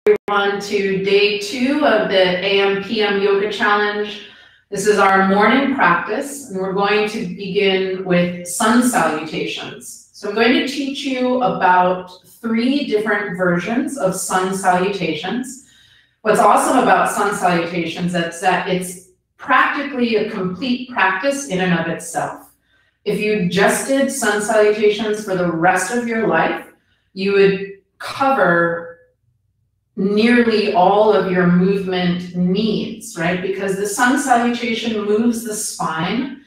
everyone to day 2 of the AM/PM Yoga Challenge. This is our morning practice, and we're going to begin with sun salutations. So I'm going to teach you about 3 different versions of sun salutations. What's awesome about sun salutations is that it's practically a complete practice in and of itself. If you just did sun salutations for the rest of your life, you would cover nearly all of your movement needs, right? Because the sun salutation moves the spine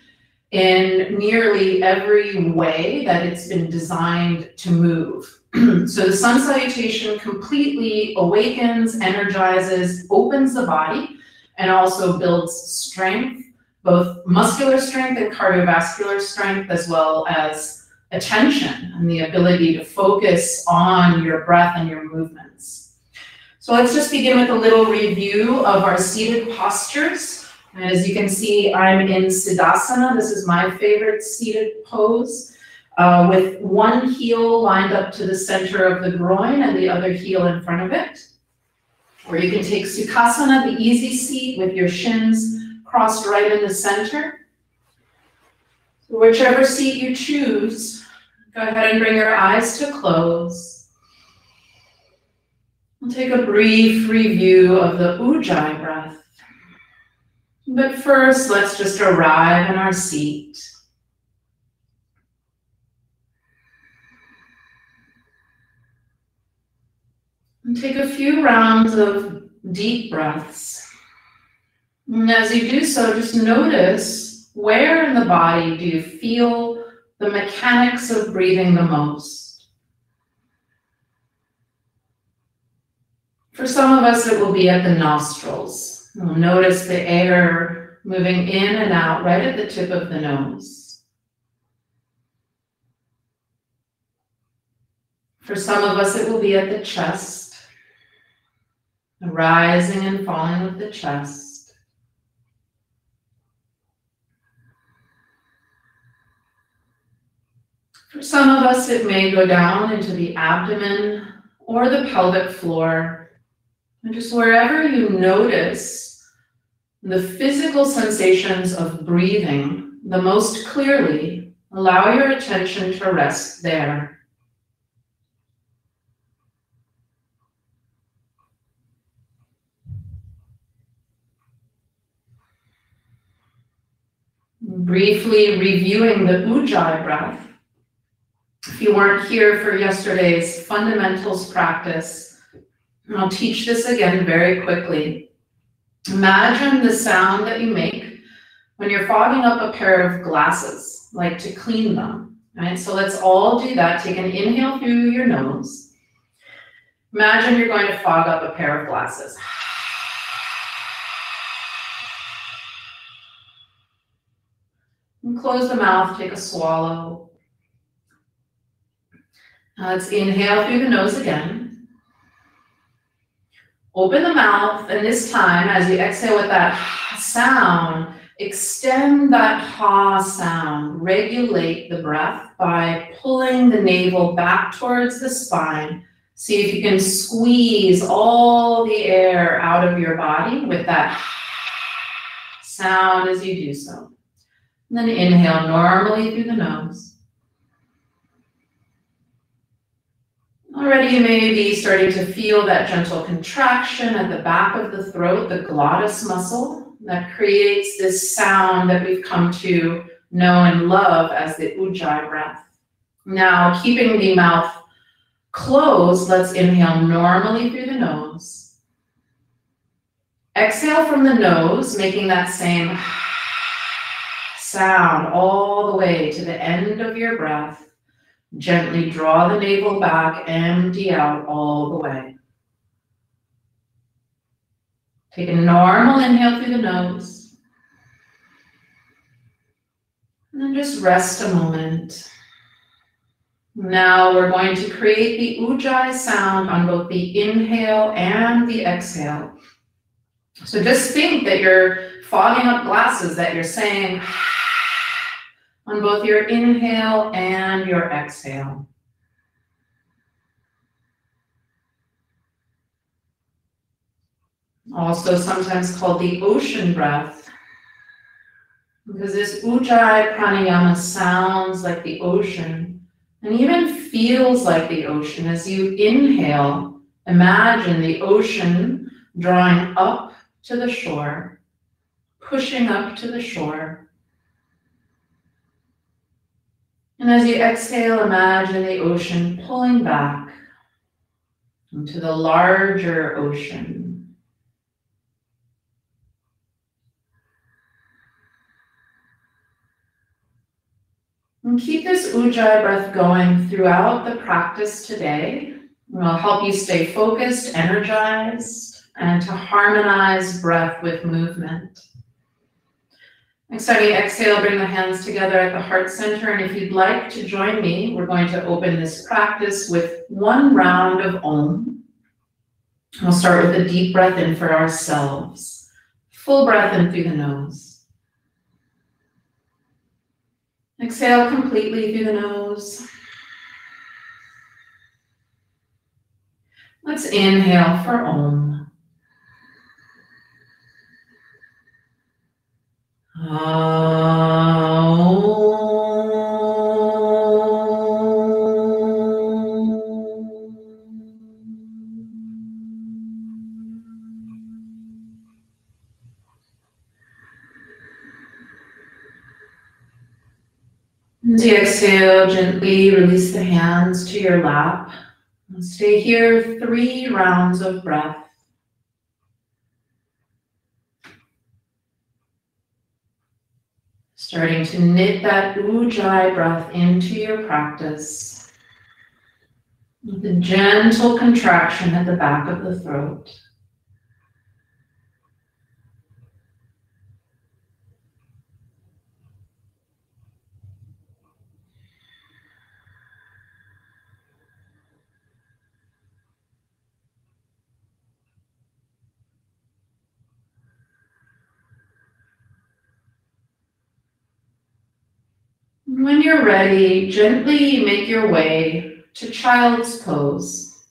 in nearly every way that it's been designed to move. So the sun salutation completely awakens, energizes, opens the body, and also builds strength, both muscular strength and cardiovascular strength, as well as attention and the ability to focus on your breath and your movements. So let's just begin with a little review of our seated postures. And as you can see, I'm in Siddhasana. This is my favorite seated pose, with one heel lined up to the center of the groin and the other heel in front of it. Or you can take Sukhasana, the easy seat, with your shins crossed right in the center. So whichever seat you choose, go ahead and bring your eyes to close. We'll take a brief review of the Ujjayi breath. But first, let's just arrive in our seat. And take a few rounds of deep breaths. And as you do so, just notice where in the body do you feel the mechanics of breathing the most. For some of us, it will be at the nostrils. We'll notice the air moving in and out right at the tip of the nose. For some of us, it will be at the chest, rising and falling with the chest. For some of us, it may go down into the abdomen or the pelvic floor. And just wherever you notice the physical sensations of breathing the most clearly, allow your attention to rest there. Briefly reviewing the Ujjayi breath. If you weren't here for yesterday's fundamentals practice, I'll teach this again very quickly. Imagine the sound that you make when you're fogging up a pair of glasses, like to clean them, right? So let's all do that. Take an inhale through your nose. Imagine you're going to fog up a pair of glasses. And close the mouth, take a swallow. Now let's inhale through the nose again. Open the mouth, and this time, as you exhale with that sound, extend that ha sound. Regulate the breath by pulling the navel back towards the spine. See if you can squeeze all the air out of your body with that sound as you do so. And then inhale normally through the nose. Already you may be starting to feel that gentle contraction at the back of the throat, the glottis muscle that creates this sound that we've come to know and love as the Ujjayi breath. Now, keeping the mouth closed, let's inhale normally through the nose. Exhale from the nose, making that same sound all the way to the end of your breath. Gently draw the navel back, empty out all the way. Take a normal inhale through the nose. And then just rest a moment. Now we're going to create the Ujjayi sound on both the inhale and the exhale. So just think that you're fogging up glasses, that you're saying on both your inhale and your exhale. also sometimes called the ocean breath, because this Ujjayi pranayama sounds like the ocean and even feels like the ocean. As you inhale, imagine the ocean drawing up to the shore, pushing up to the shore. And as you exhale, imagine the ocean pulling back into the larger ocean. And keep this Ujjayi breath going throughout the practice today. It will help you stay focused, energized, and to harmonize breath with movement. Next time you exhale, bring the hands together at the heart center. And if you'd like to join me, we're going to open this practice with one round of Om. We'll start with a deep breath in for ourselves. Full breath in through the nose. Exhale completely through the nose. Let's inhale for Om. As you exhale, gently release the hands to your lap. And stay here 3 rounds of breath. Starting to knit that Ujjayi breath into your practice with a gentle contraction at the back of the throat. When you're ready, gently make your way to child's pose.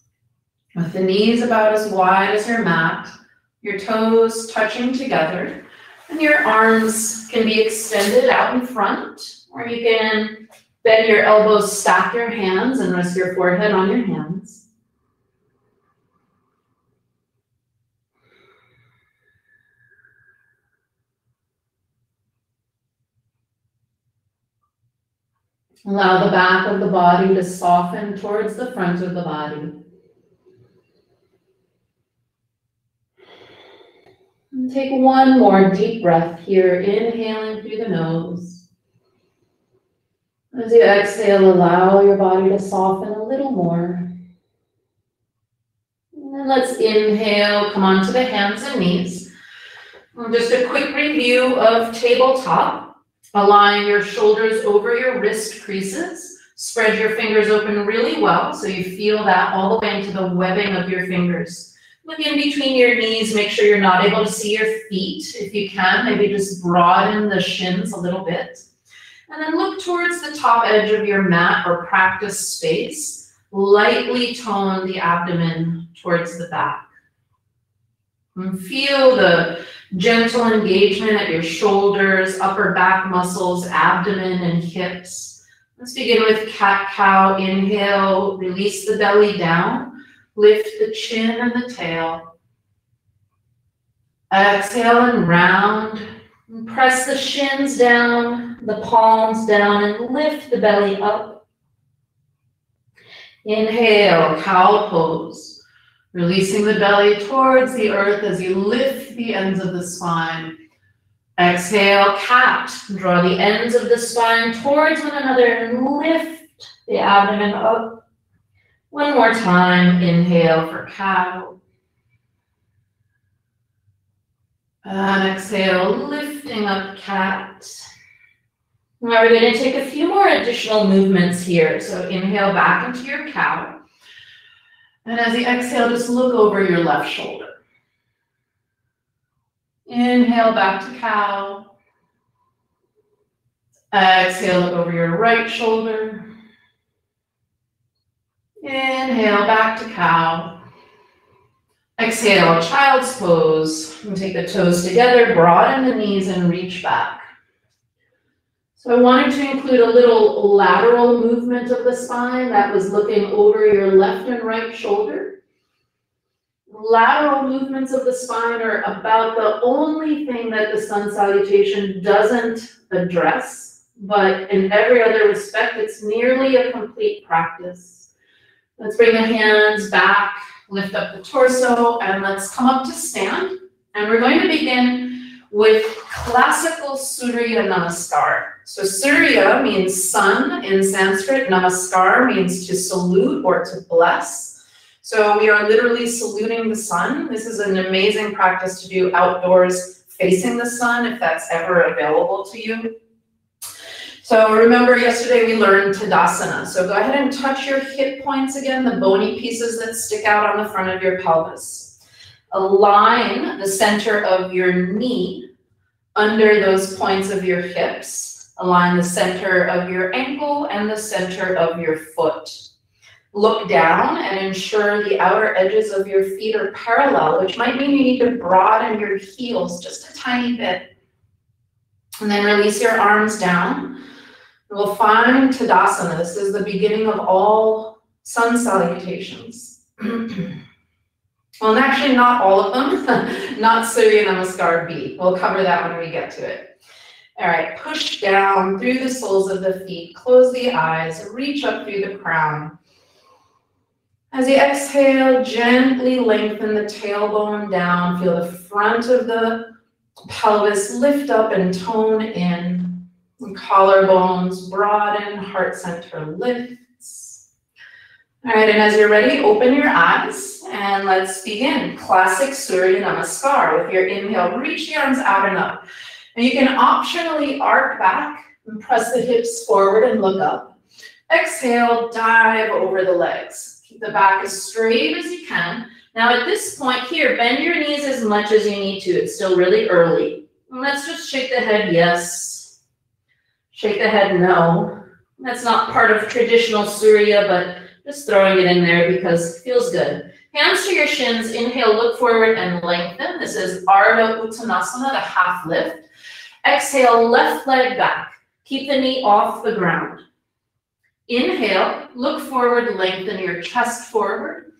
With the knees about as wide as your mat, your toes touching together, and your arms can be extended out in front, or you can bend your elbows, stack your hands, and rest your forehead on your hands. Allow the back of the body to soften towards the front of the body. And take one more deep breath here, inhaling through the nose. As you exhale, allow your body to soften a little more. And then let's inhale, come onto the hands and knees. And just a quick review of tabletop. Align your shoulders over your wrist creases. Spread your fingers open really well so you feel that all the way into the webbing of your fingers. Look in between your knees, make sure you're not able to see your feet. If you can, maybe just broaden the shins a little bit. And then look towards the top edge of your mat or practice space. Lightly tone the abdomen towards the back. And feel the gentle engagement at your shoulders, upper back muscles, abdomen, and hips. Let's begin with cat-cow. Inhale, release the belly down. Lift the chin and the tail. Exhale and round. And press the shins down, the palms down, and lift the belly up. Inhale, cow pose. Releasing the belly towards the earth as you lift the ends of the spine. Exhale, cat. Draw the ends of the spine towards one another and lift the abdomen up. One more time, inhale for cow. And exhale, lifting up cat. Now we're going to take a few more additional movements here. So inhale back into your cow. And as you exhale, just look over your left shoulder. Inhale back to cow. Exhale, look over your right shoulder. Inhale back to cow. Exhale, child's pose. And take the toes together, broaden the knees and reach back. So I wanted to include a little lateral movement of the spine that was looking over your left and right shoulder. Lateral movements of the spine are about the only thing that the sun salutation doesn't address, but in every other respect, it's nearly a complete practice. Let's bring the hands back, lift up the torso, and let's come up to stand. And we're going to begin with classical Surya Namaskar. So Surya means sun in Sanskrit, Namaskar means to salute or to bless. So we are literally saluting the sun. This is an amazing practice to do outdoors facing the sun if that's ever available to you. So remember yesterday we learned Tadasana. So go ahead and touch your hip points again, the bony pieces that stick out on the front of your pelvis. Align the center of your knee under those points of your hips. Align the center of your ankle and the center of your foot. Look down and ensure the outer edges of your feet are parallel, which might mean you need to broaden your heels just a tiny bit. And then release your arms down. We'll find Tadasana. This is the beginning of all sun salutations. Well, and actually not all of them, not Surya Namaskar B. We'll cover that when we get to it. All right, push down through the soles of the feet, close the eyes, reach up through the crown. As you exhale, gently lengthen the tailbone down, feel the front of the pelvis lift up and tone in. And collarbones broaden, heart center lifts. All right, and as you're ready, open your eyes and let's begin. Classic Surya Namaskar. With your inhale, reach the arms out and up. And you can optionally arc back and press the hips forward and look up. Exhale, dive over the legs. Keep the back as straight as you can. Now at this point here, bend your knees as much as you need to. It's still really early. And let's just shake the head yes. Shake the head no. That's not part of traditional Surya, but just throwing it in there because it feels good. Hands to your shins. Inhale, look forward and lengthen. This is Ardha Uttanasana, the half lift. Exhale, left leg back. Keep the knee off the ground. Inhale, look forward, lengthen your chest forward.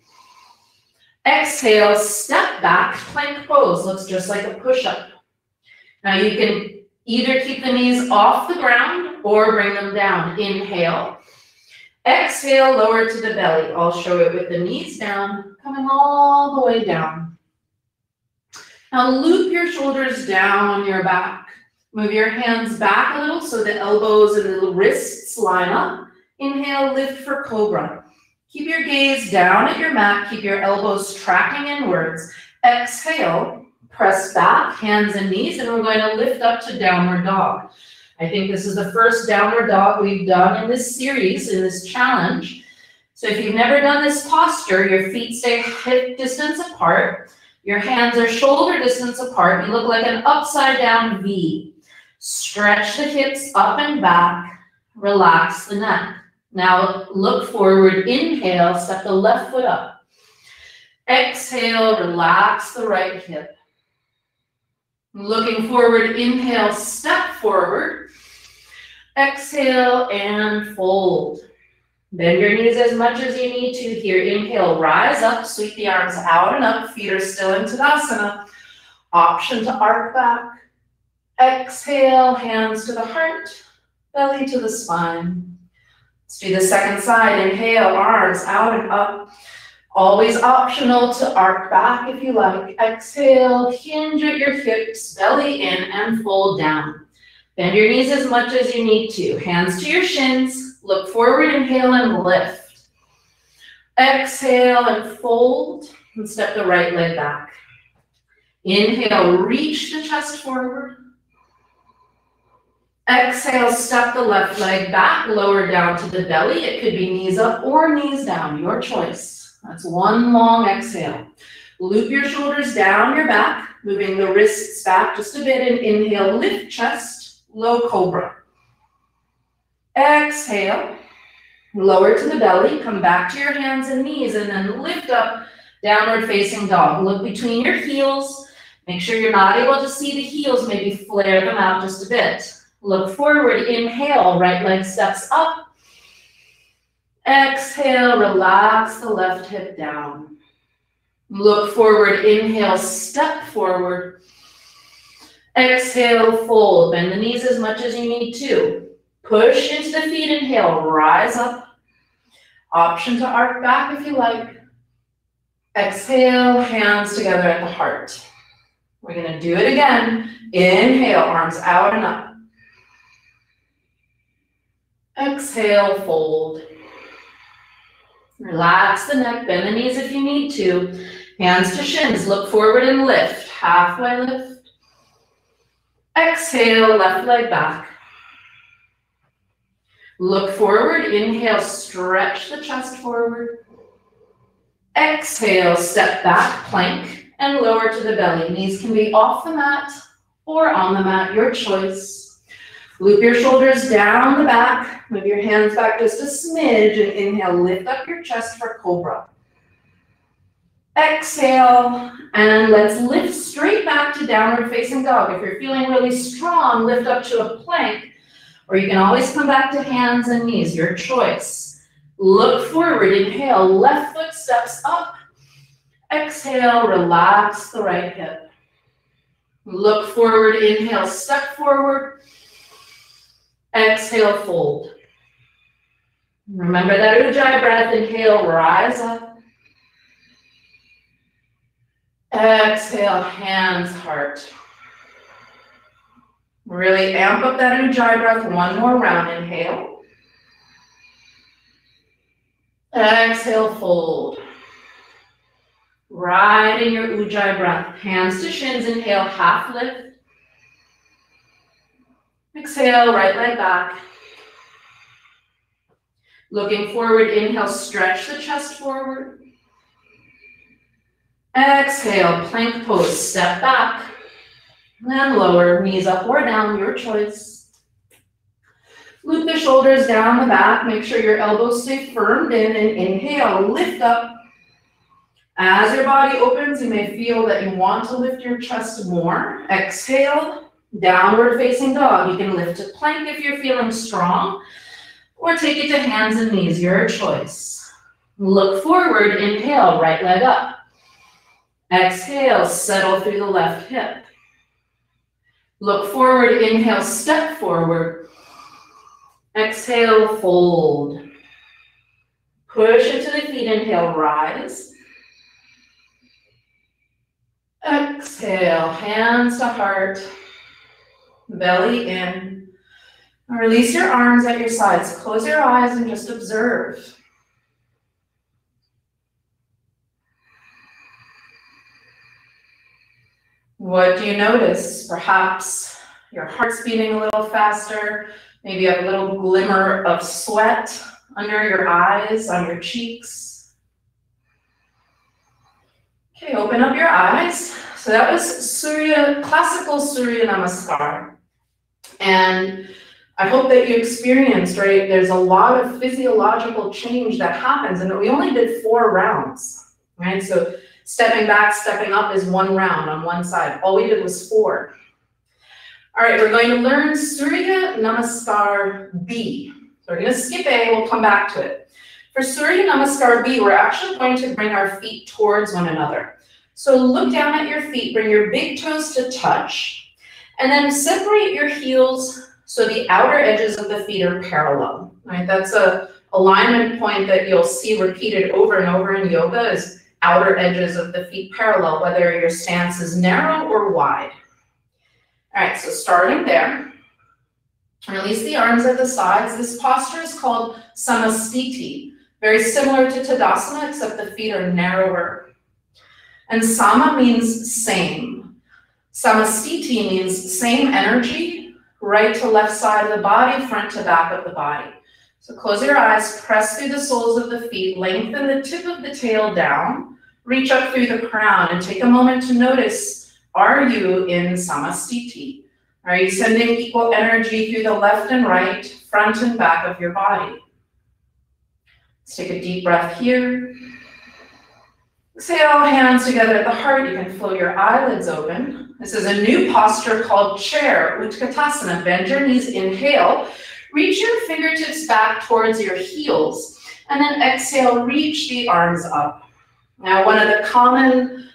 Exhale, step back, plank pose. Looks just like a push-up. Now you can either keep the knees off the ground or bring them down. Inhale. Exhale, lower to the belly. I'll show it with the knees down, coming all the way down. Now loop your shoulders down your back. Move your hands back a little so the elbows and the wrists line up. Inhale, lift for cobra. Keep your gaze down at your mat. Keep your elbows tracking inwards. Exhale, press back, hands and knees, and we're going to lift up to downward dog. I think this is the first downward dog we've done in this series, in this challenge. So if you've never done this posture, your feet stay hip distance apart. Your hands are shoulder distance apart. You look like an upside down V. Stretch the hips up and back. Relax the neck. Now look forward. Inhale, step the left foot up. Exhale, relax the right hip. Looking forward, inhale, step forward. Exhale and fold. Bend your knees as much as you need to here. Inhale, rise up, sweep the arms out and up. Feet are still in Tadasana. Option to arc back. Exhale, hands to the heart, belly to the spine. Let's do the second side. Inhale, arms out and up. Always optional to arc back if you like. Exhale, hinge at your hips, belly in and fold down. Bend your knees as much as you need to. Hands to your shins. Look forward, inhale and lift. Exhale and fold and step the right leg back. Inhale, reach the chest forward. Exhale, step the left leg back, lower down to the belly. It could be knees up or knees down, your choice. That's one long exhale. Loop your shoulders down your back, moving the wrists back just a bit, and inhale, lift chest, low cobra. Exhale, lower to the belly, come back to your hands and knees, and then lift up Downward facing dog. Look between your heels. Make sure you're not able to see the heels. Maybe flare them out just a bit. Look forward. Inhale. Right leg steps up. Exhale. Relax the left hip down. Look forward. Inhale. Step forward. Exhale. Fold. Bend the knees as much as you need to. Push into the feet. Inhale. Rise up. Option to arc back if you like. Exhale, hands together at the heart. We're going to do it again. Inhale, arms out and up. Exhale, fold. Relax the neck, bend the knees if you need to. Hands to shins, look forward and lift. Halfway lift. Exhale, left leg back. Look forward, inhale, stretch the chest forward. Exhale, step back, plank, and lower to the belly. Knees can be off the mat or on the mat, your choice. Loop your shoulders down the back, move your hands back just a smidge, and inhale, lift up your chest for cobra. Exhale, and let's lift straight back to downward facing dog. If you're feeling really strong, lift up to a plank, or you can always come back to hands and knees, your choice. Look forward, inhale, left foot steps up. Exhale, relax the right hip. Look forward, inhale, step forward. Exhale, fold. Remember that Ujjayi breath, inhale, rise up. Exhale, hands, heart. Really amp up that Ujjayi breath, one more round, inhale. Exhale, fold. Right in your Ujjayi breath. Hands to shins, inhale, half lift. Exhale, right leg back. Looking forward, inhale, stretch the chest forward. Exhale, plank pose, step back. And lower, knees up or down, your choice. Loop the shoulders down the back. Make sure your elbows stay firmed in, and inhale, lift up. As your body opens, you may feel that you want to lift your chest more. Exhale, downward facing dog. You can lift to plank if you're feeling strong, or take it to hands and knees, your choice. Look forward, inhale, right leg up. Exhale, settle through the left hip. Look forward, inhale, step forward. Exhale, fold. Push into the feet, inhale, rise. Exhale, hands to heart, belly in. Release your arms at your sides. Close your eyes and just observe. What do you notice? Perhaps your heart's beating a little faster. Maybe you have a little glimmer of sweat under your eyes, on your cheeks. Okay, open up your eyes. So that was classical Surya Namaskar. And I hope that you experienced, right, there's a lot of physiological change that happens, and we only did 4 rounds, right? So stepping back, stepping up is 1 round on one side. All we did was 4. All right, we're going to learn Surya Namaskar B. So we're going to skip A, we'll come back to it. For Surya Namaskar B, we're actually going to bring our feet towards one another. So look down at your feet, bring your big toes to touch, and then separate your heels so the outer edges of the feet are parallel. Right? That's a alignment point that you'll see repeated over and over in yoga, is outer edges of the feet parallel, whether your stance is narrow or wide. All right, so starting there, release the arms at the sides. This posture is called Samastiti, very similar to Tadasana, except the feet are narrower. And Sama means same. Samastiti means same energy, right to left side of the body, front to back of the body. So close your eyes, press through the soles of the feet, lengthen the tip of the tail down, reach up through the crown, and take a moment to notice, are you in Samastiti? Are you sending equal energy through the left and right, front and back of your body? Let's take a deep breath here. Exhale, hands together at the heart. You can float your eyelids open. This is a new posture called chair, Utkatasana. Bend your knees, inhale. Reach your fingertips back towards your heels. And then exhale, reach the arms up. Now, one of the common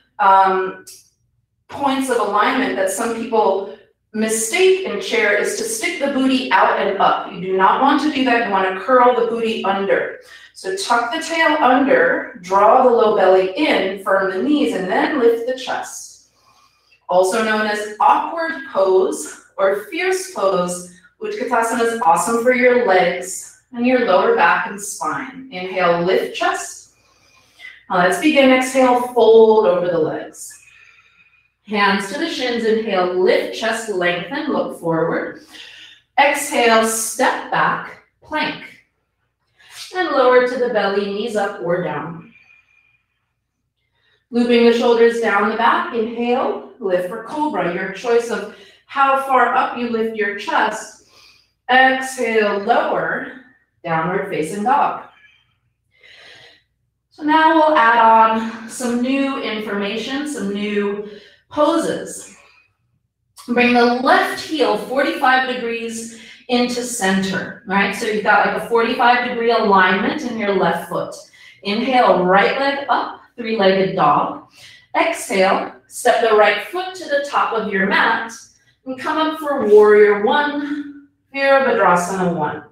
points of alignment that some people mistake in chair is to stick the booty out and up. You do not want to do that. You want to curl the booty under. So tuck the tail under, draw the low belly in, firm the knees, and then lift the chest. Also known as awkward pose or fierce pose, Utkatasana is awesome for your legs and your lower back and spine. Inhale, lift chest. Now let's begin. Exhale, fold over the legs. Hands to the shins. Inhale, lift chest, lengthen, look forward. Exhale, step back, plank. And lower to the belly, knees up or down. Looping the shoulders down the back. Inhale, lift for cobra. Your choice of how far up you lift your chest. Exhale, lower, downward facing dog. So now we'll add on some new information, some new poses. Bring the left heel 45 degrees into center, right? So you've got like a 45-degree alignment in your left foot. Inhale, right leg up, three-legged dog. Exhale, step the right foot to the top of your mat and come up for warrior one, Virabhadrasana one.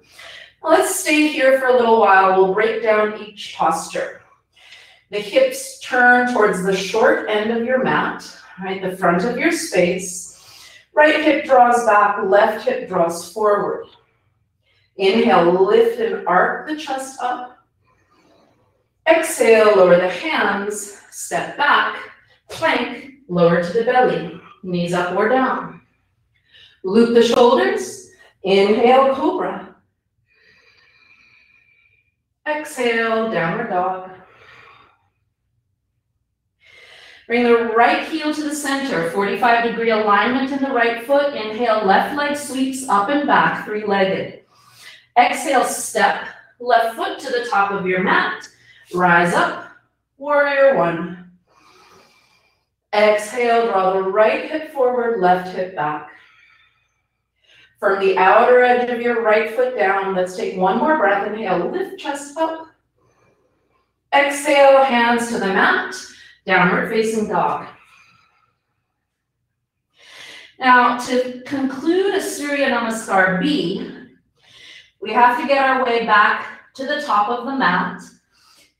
Now let's stay here for a little while. We'll break down each posture. The hips turn towards the short end of your mat, right? The front of your space. Right hip draws back, left hip draws forward. Inhale, lift and arc the chest up. Exhale, lower the hands, step back, plank, lower to the belly, knees up or down. Loop the shoulders, inhale, cobra. Exhale, downward dog. Bring the right heel to the center, 45-degree alignment in the right foot. Inhale, left leg sweeps up and back, three-legged. Exhale, step left foot to the top of your mat. Rise up, warrior one. Exhale, draw the right hip forward, left hip back. From the outer edge of your right foot down, let's take one more breath. Inhale, lift chest up. Exhale, hands to the mat. Downward facing dog. Now, to conclude a Surya Namaskar B, we have to get our way back to the top of the mat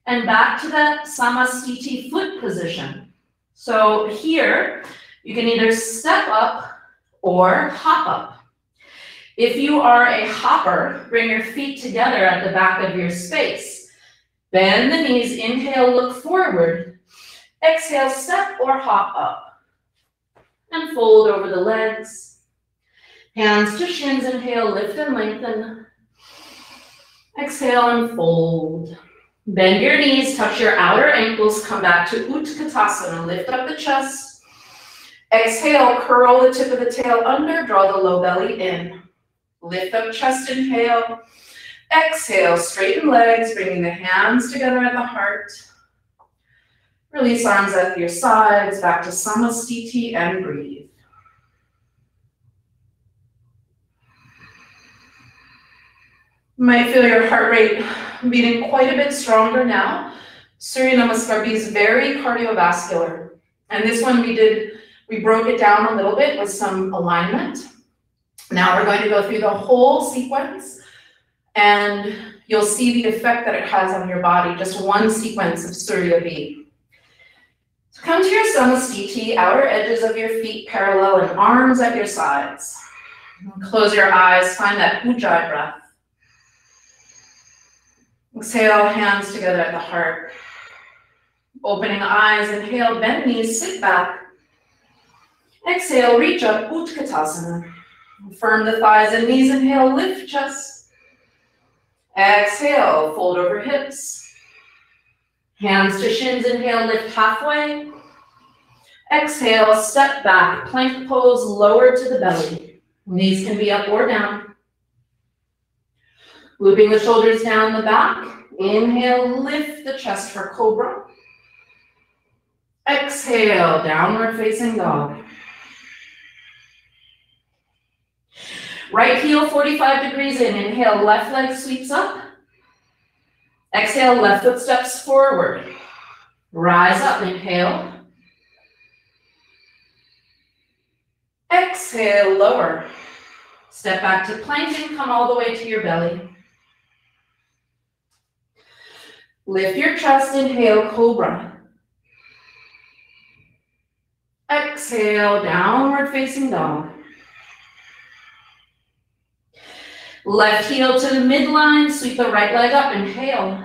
and back to that Samastiti foot position. So here, you can either step up or hop up. If you are a hopper, bring your feet together at the back of your space. Bend the knees, inhale, look forward. Exhale, step or hop up. And fold over the legs. Hands to shins, inhale, lift and lengthen. Exhale and fold. Bend your knees, touch your outer ankles, come back to Utkatasana, lift up the chest. Exhale, curl the tip of the tail under, draw the low belly in. Lift up chest, inhale. Exhale, straighten legs, bringing the hands together at the heart. Release arms at your sides, back to Samastiti and breathe. You might feel your heart rate beating quite a bit stronger now. Surya Namaskar B is very cardiovascular. And this one we broke it down a little bit with some alignment. Now we're going to go through the whole sequence and you'll see the effect that it has on your body, just one sequence of Surya B. Come to your Samastiti, outer edges of your feet parallel and arms at your sides. Close your eyes, find that Ujjayi breath. Exhale, hands together at the heart. Opening eyes, inhale, bend knees, sit back. Exhale, reach up, Utkatasana. Firm the thighs and knees, inhale, lift chest. Exhale, fold over hips. Hands to shins, inhale, lift halfway. Exhale, step back, plank pose, lower to the belly. Knees can be up or down. Looping the shoulders down the back. Inhale, lift the chest for cobra. Exhale, downward facing dog. Right heel 45 degrees in. Inhale, left leg sweeps up. Exhale, left foot steps forward. Rise up, inhale. Exhale, lower. Step back to plank and come all the way to your belly. Lift your chest, inhale, cobra. Exhale, downward facing dog. Left heel to the midline, sweep the right leg up, inhale.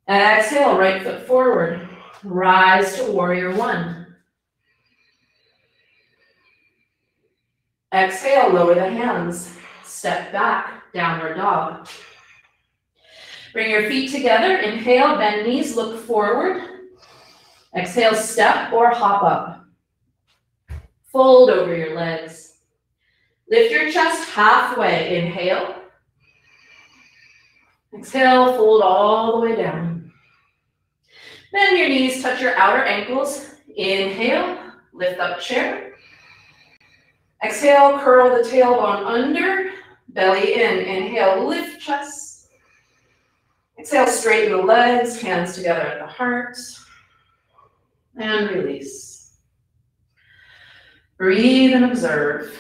Exhale, right foot forward. Rise to warrior one. Exhale, lower the hands. Step back, downward dog. Bring your feet together. Inhale, bend knees, look forward. Exhale, step or hop up. Fold over your legs. Lift your chest halfway. Inhale. Exhale, fold all the way down. Bend your knees, touch your outer ankles. Inhale, lift up chair. Exhale, curl the tailbone under, belly in. Inhale, lift chest. Exhale, straighten the legs, hands together at the heart. And release. Breathe and observe.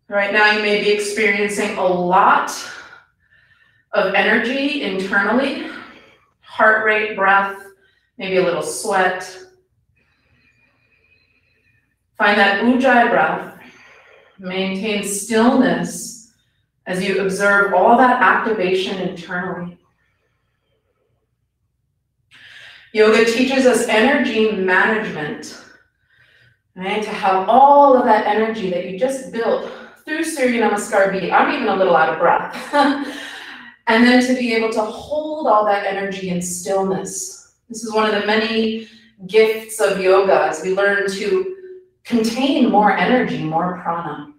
Right now you may be experiencing a lot of energy internally, heart rate, breath, maybe a little sweat. Find that ujjayi breath. Maintain stillness as you observe all that activation internally. Yoga teaches us energy management, right? To have all of that energy that you just built through Surya Namaskar B. I'm even a little out of breath. And then to be able to hold all that energy in stillness. This is one of the many gifts of yoga as we learn to contain more energy, more prana.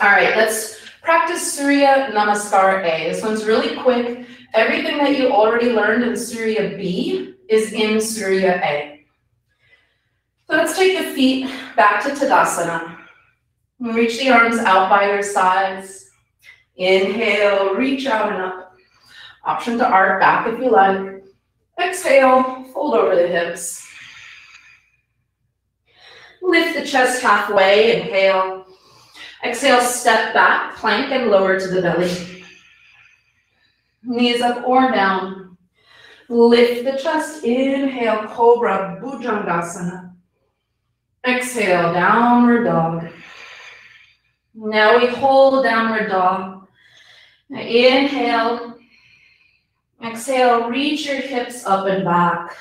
All right, let's practice Surya Namaskar A. This one's really quick. Everything that you already learned in Surya B is in Surya A. So let's take the feet back to Tadasana. Reach the arms out by your sides. Inhale, reach out and up. Option to arc back if you like. Exhale, fold over the hips. Lift the chest halfway, inhale. Exhale, step back, plank and lower to the belly. Knees up or down. Lift the chest, inhale, cobra, bhujangasana. Exhale, downward dog. Now we hold downward dog. Now inhale. Exhale, reach your hips up and back.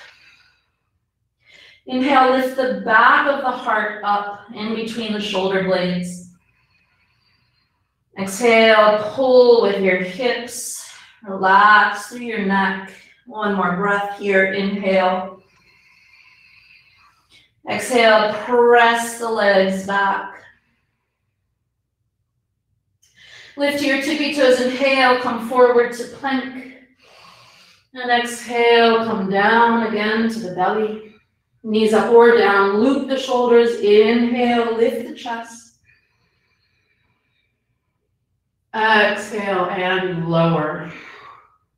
Inhale, lift the back of the heart up in between the shoulder blades. Exhale, pull with your hips. Relax through your neck. One more breath here. Inhale. Exhale, press the legs back. Lift your tippy toes. Inhale, come forward to plank. And exhale, come down again to the belly. Knees up or down. Loop the shoulders. Inhale, lift the chest. Exhale and lower.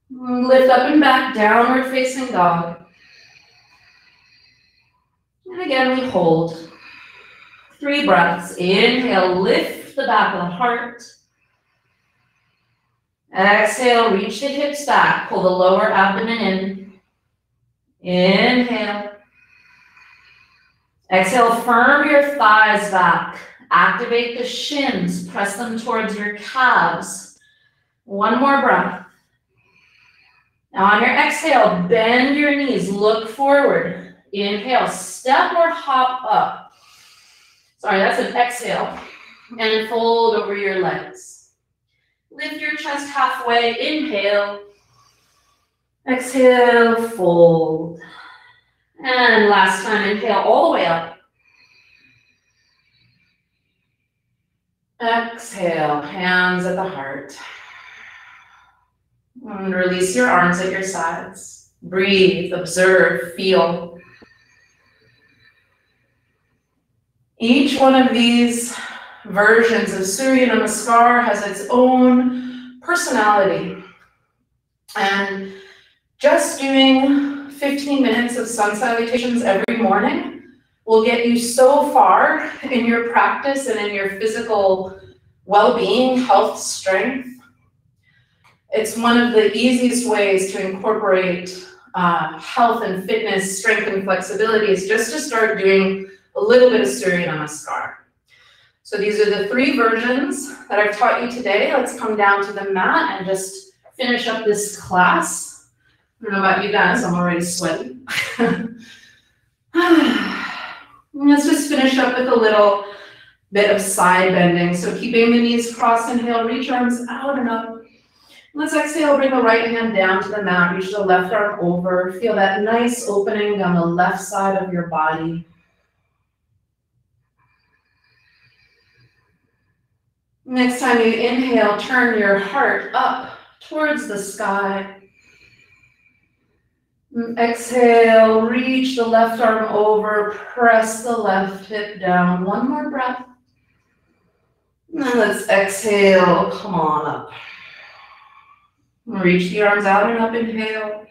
Lift up and back, downward facing dog. And again, we hold. 3 breaths. Inhale, lift the back of the heart. Exhale, reach the hips back. Pull the lower abdomen in. Inhale. Exhale, firm your thighs back. Activate the shins. Press them towards your calves. 1 more breath. Now on your exhale, bend your knees. Look forward. Inhale, step or hop up. Sorry, that's an exhale. And fold over your legs. Lift your chest halfway. Inhale. Exhale, fold. And last time, inhale all the way up. Exhale, hands at the heart. And release your arms at your sides. Breathe, observe, feel. Each one of these versions of Surya Namaskar has its own personality. And just doing 15 minutes of sun salutations every morning will get you so far in your practice and in your physical well-being, health, strength. It's one of the easiest ways to incorporate health and fitness, strength and flexibility is just to start doing a little bit of Surya Namaskar. So these are the 3 versions that I've taught you today. Let's come down to the mat and just finish up this class. I don't know about you guys, I'm already sweating. Let's just finish up with a little bit of side bending. So keeping the knees crossed, inhale, reach arms out and up. Let's exhale, bring the right hand down to the mat, reach the left arm over. Feel that nice opening down the left side of your body. Next time you inhale, turn your heart up towards the sky. Exhale, reach the left arm over, press the left hip down. One more breath. And then let's exhale, come on up. Reach the arms out and up, inhale.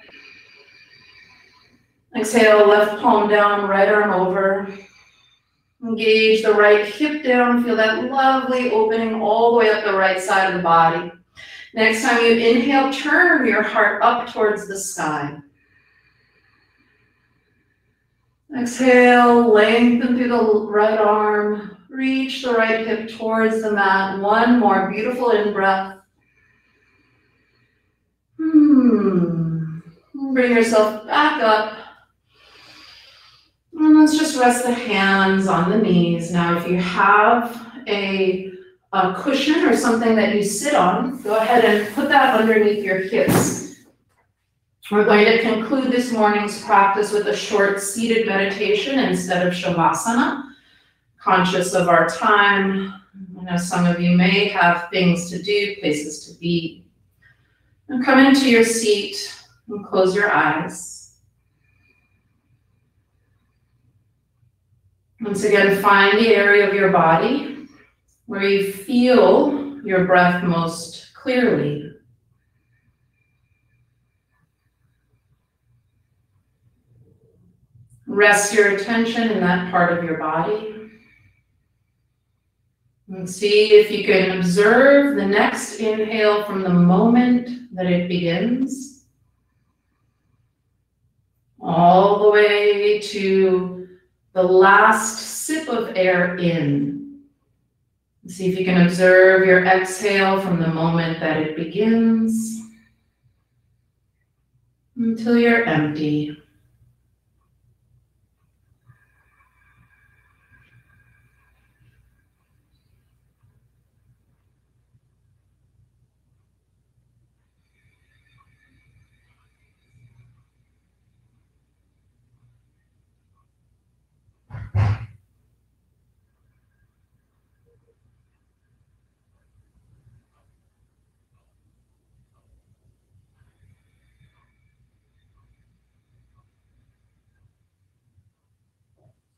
Exhale, left palm down, right arm over. Engage the right hip down, feel that lovely opening all the way up the right side of the body. Next time you inhale, turn your heart up towards the sky. Exhale, lengthen through the right arm, reach the right hip towards the mat. One more beautiful in-breath. Bring yourself back up. And let's just rest the hands on the knees. Now, if you have a cushion or something that you sit on, go ahead and put that underneath your hips. We're going to conclude this morning's practice with a short seated meditation instead of shavasana. Conscious of our time, I know some of you may have things to do, places to be. And come into your seat and close your eyes. Once again, find the area of your body where you feel your breath most clearly. Rest your attention in that part of your body. And see if you can observe the next inhale from the moment that it begins, all the way to the last sip of air in. See if you can observe your exhale from the moment that it begins until you're empty.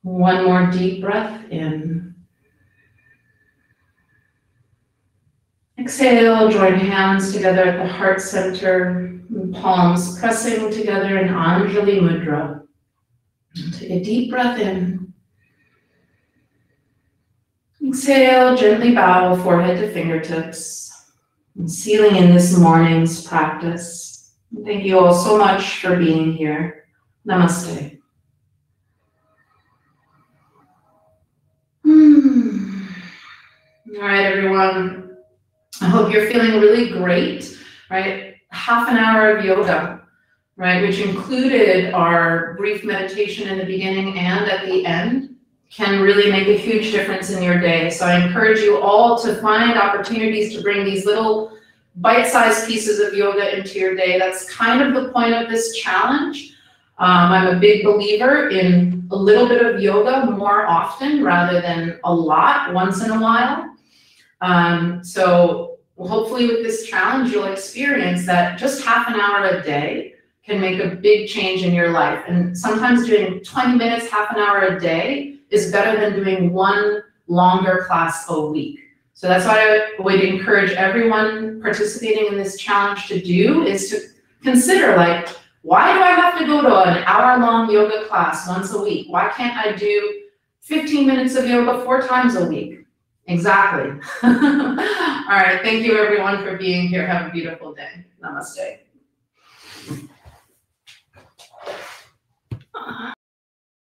One more deep breath in. Exhale, join hands together at the heart center, palms pressing together in Anjali Mudra. Take a deep breath in. Exhale, gently bow forehead to fingertips, and sealing in this morning's practice. Thank you all so much for being here. Namaste. All right, everyone. I hope you're feeling really great, right? Half an hour of yoga, right? Which included our brief meditation in the beginning and at the end, can really make a huge difference in your day. So I encourage you all to find opportunities to bring these little bite-sized pieces of yoga into your day. That's kind of the point of this challenge. I'm a big believer in a little bit of yoga more often rather than a lot once in a while. So Well, hopefully with this challenge, you'll experience that just half an hour a day can make a big change in your life. And sometimes doing 20 minutes, half an hour a day is better than doing one longer class a week. So that's what I would encourage everyone participating in this challenge to do, is to consider, like, why do I have to go to an hour-long yoga class once a week? Why can't I do 15 minutes of yoga 4 times a week? Exactly. All right, thank you everyone for being here. Have a beautiful day. Namaste.